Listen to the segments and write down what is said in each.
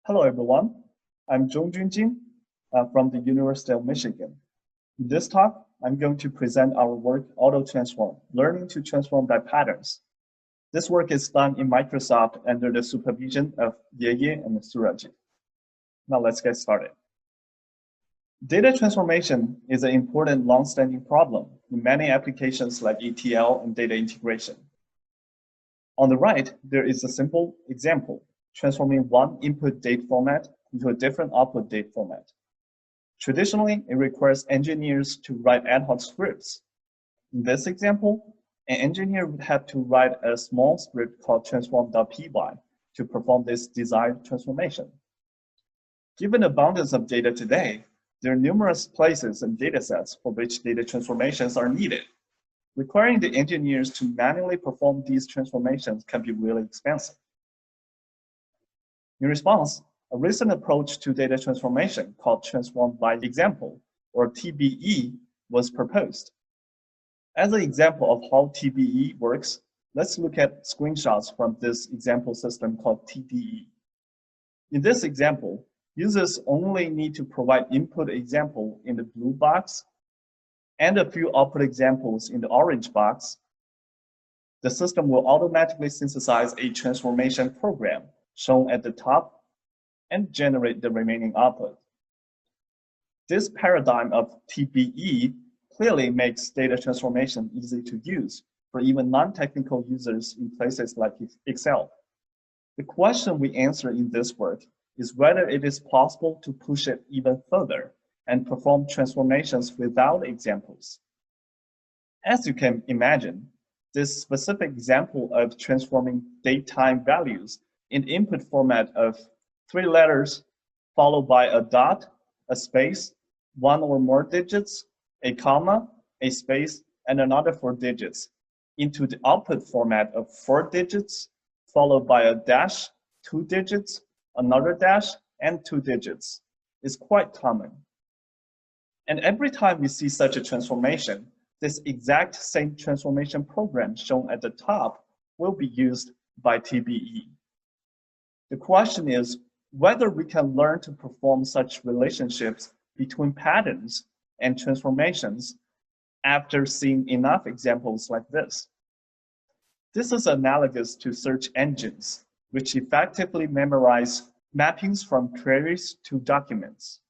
Hello, everyone. I'm Zhongjun Jin from the University of Michigan. In this talk, I'm going to present our work, Auto-Transform, Learning to Transform by Patterns. This work is done in Microsoft under the supervision of Ye and Surajit. Now let's get started. Data transformation is an important long-standing problem in many applications like ETL and data integration. On the right, there is a simple example, transforming one input date format into a different output date format. Traditionally, it requires engineers to write ad hoc scripts. In this example, an engineer would have to write a small script called transform.py to perform this desired transformation. Given the abundance of data today, there are numerous places and datasets for which data transformations are needed. Requiring the engineers to manually perform these transformations can be really expensive. In response, a recent approach to data transformation called Transform by Example, or TBE, was proposed. As an example of how TBE works, let's look at screenshots from this example system called TDE. In this example, users only need to provide input example in the blue box and a few output examples in the orange box. The system will automatically synthesize a transformation program shown at the top and generate the remaining output. This paradigm of TBE clearly makes data transformation easy to use for even non-technical users in places like Excel. The question we answer in this work is whether it is possible to push it even further and perform transformations without examples. As you can imagine, this specific example of transforming date-time values in input format of 3 letters followed by a dot, a space, 1 or more digits, a comma, a space, and another 4 digits into the output format of 4 digits followed by a dash, 2 digits, another dash, and 2 digits is quite common. And every time we see such a transformation, this exact same transformation program shown at the top will be used by TBE. The question is whether we can learn to perform such relationships between patterns and transformations after seeing enough examples like this. This is analogous to search engines, which effectively memorize mappings from queries to documents.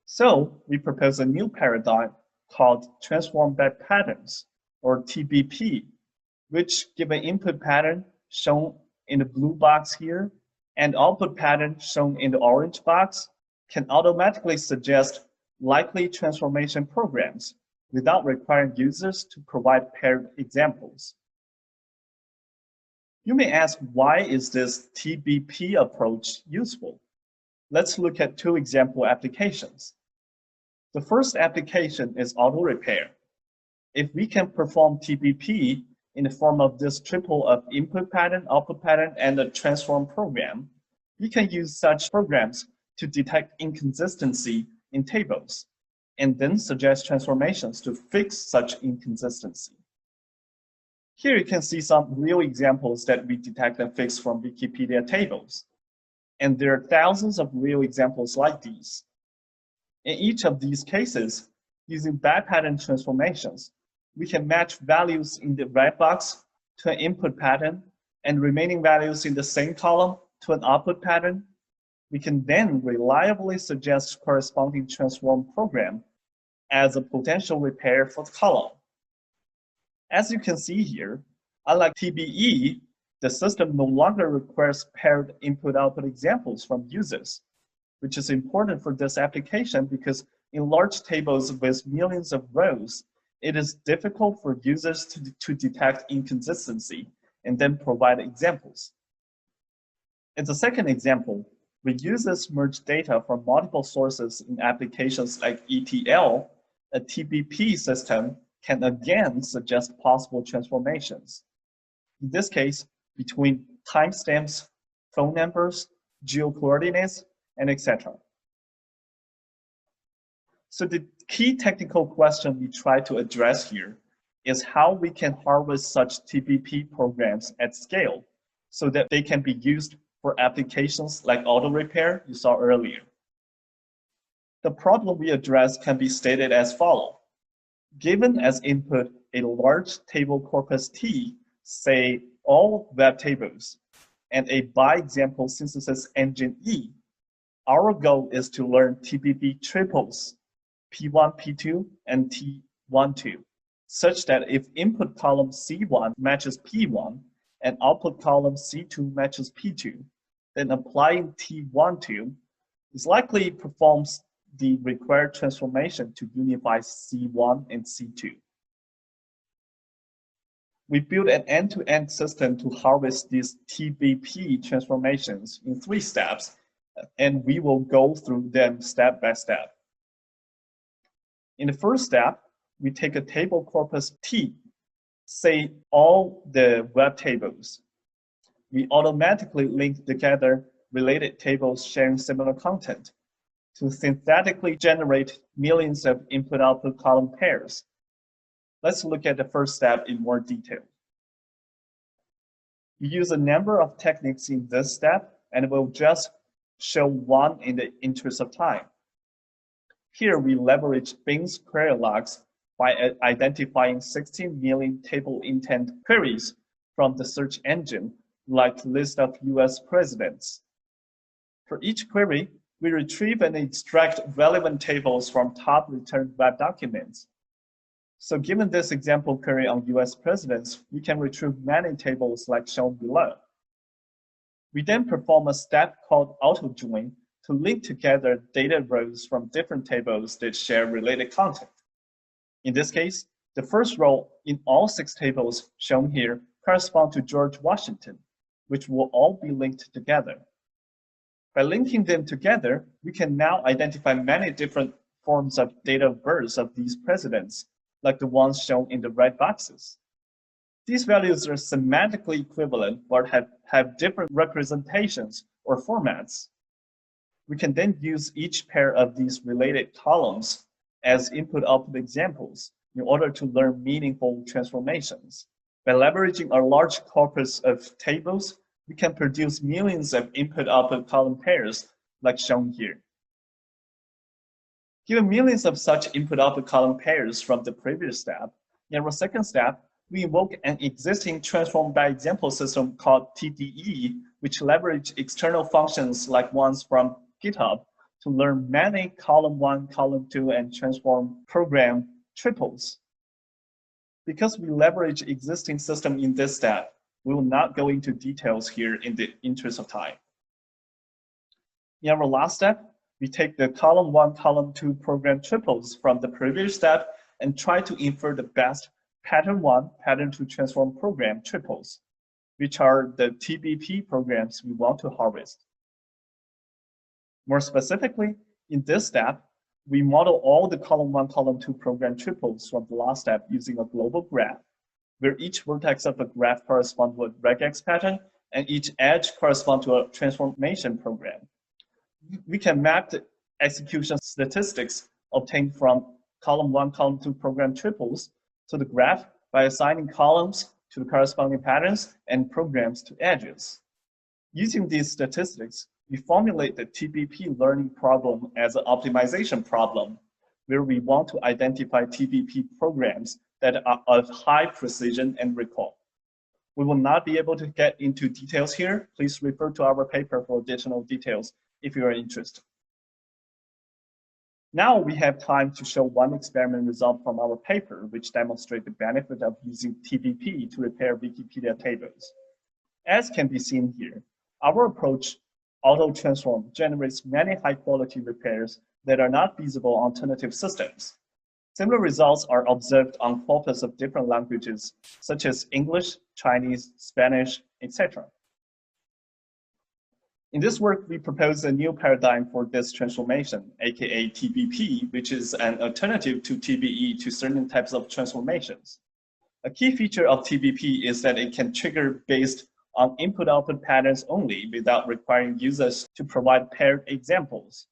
So we propose a new paradigm called Transform by Patterns, or TBP, which give an input pattern shown in the blue box here and output pattern shown in the orange box can automatically suggest likely transformation programs without requiring users to provide paired examples. You may ask, why is this TBP approach useful? Let's look at 2 example applications. The first application is auto repair. If we can perform TBP in the form of this triple of input pattern, output pattern, and a transform program, we can use such programs to detect inconsistency in tables and then suggest transformations to fix such inconsistency. Here you can see some real examples that we detect and fix from Wikipedia tables. And there are thousands of real examples like these. In each of these cases, using bad pattern transformations, we can match values in the red box to an input pattern and remaining values in the same column to an output pattern. We can then reliably suggest corresponding transform program as a potential repair for the column. As you can see here, unlike TBE, the system no longer requires paired input-output examples from users, which is important for this application because in large tables with millions of rows, it is difficult for users to detect inconsistency and then provide examples. In the second example, when users merge data from multiple sources in applications like ETL, a TBP system can again suggest possible transformations. In this case, between timestamps, phone numbers, geocoordinates, and etc. So the key technical question we try to address here is how we can harvest such TBP programs at scale so that they can be used for applications like auto repair you saw earlier. The problem we address can be stated as follows. Given as input a large table corpus T, say all web tables, and a by-example synthesis engine E, our goal is to learn TBB triples, P1, P2, and T12, such that if input column C1 matches P1 and output column C2 matches P2, then applying T12 is likely performs the required transformation to unify C1 and C2. We built an end-to-end system to harvest these TBP transformations in 3 steps, and we will go through them step by step. In the first step, we take a table corpus T, say all the web tables. We automatically link together related tables sharing similar content to synthetically generate millions of input-output column pairs. Let's look at the first step in more detail. We use a number of techniques in this step, and we'll just show one in the interest of time. Here we leverage Bing's query logs by identifying 16 million table intent queries from the search engine, like list of US presidents. For each query, we retrieve and extract relevant tables from top returned web documents. So given this example query on US presidents, we can retrieve many tables like shown below. We then perform a step called auto-join to link together data rows from different tables that share related content. In this case, the first row in all 6 tables shown here correspond to George Washington, which will all be linked together. By linking them together, we can now identify many different forms of date of birth of these presidents, like the ones shown in the red boxes. These values are semantically equivalent but have different representations or formats. We can then use each pair of these related columns as input-output examples in order to learn meaningful transformations. By leveraging a large corpus of tables, we can produce millions of input-output column pairs like shown here. Given millions of such input-output column pairs from the previous step, in our second step, we invoke an existing transform by example system called TDE, which leverage external functions like ones from GitHub to learn many column 1, column 2, and transform program triples. Because we leverage existing system in this step, we will not go into details here in the interest of time. In our last step, we take the column 1, column 2 program triples from the previous step and try to infer the best pattern 1, pattern 2 transform program triples, which are the TBP programs we want to harvest. More specifically, in this step, we model all the column 1, column 2 program triples from the last step using a global graph, where each vertex of the graph corresponds to a regex pattern and each edge corresponds to a transformation program. We can map the execution statistics obtained from column 1, column 2 program triples to the graph by assigning columns to the corresponding patterns and programs to edges. Using these statistics, we formulate the TBP learning problem as an optimization problem, where we want to identify TBP programs that are of high precision and recall. We will not be able to get into details here. Please refer to our paper for additional details if you are interested. Now we have time to show one experiment result from our paper, which demonstrates the benefit of using TBP to repair Wikipedia tables. As can be seen here, our approach, auto-transform, generates many high-quality repairs that are not feasible on alternative systems. Similar results are observed on corpus of different languages, such as English, Chinese, Spanish, etc. In this work, we propose a new paradigm for this transformation, aka TBP, which is an alternative to TBE to certain types of transformations. A key feature of TBP is that it can trigger based on input-output patterns only without requiring users to provide paired examples.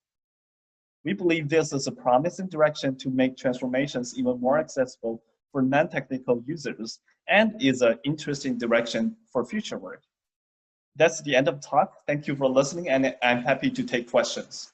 We believe this is a promising direction to make transformations even more accessible for non-technical users and is an interesting direction for future work. That's the end of talk. Thank you for listening, and I'm happy to take questions.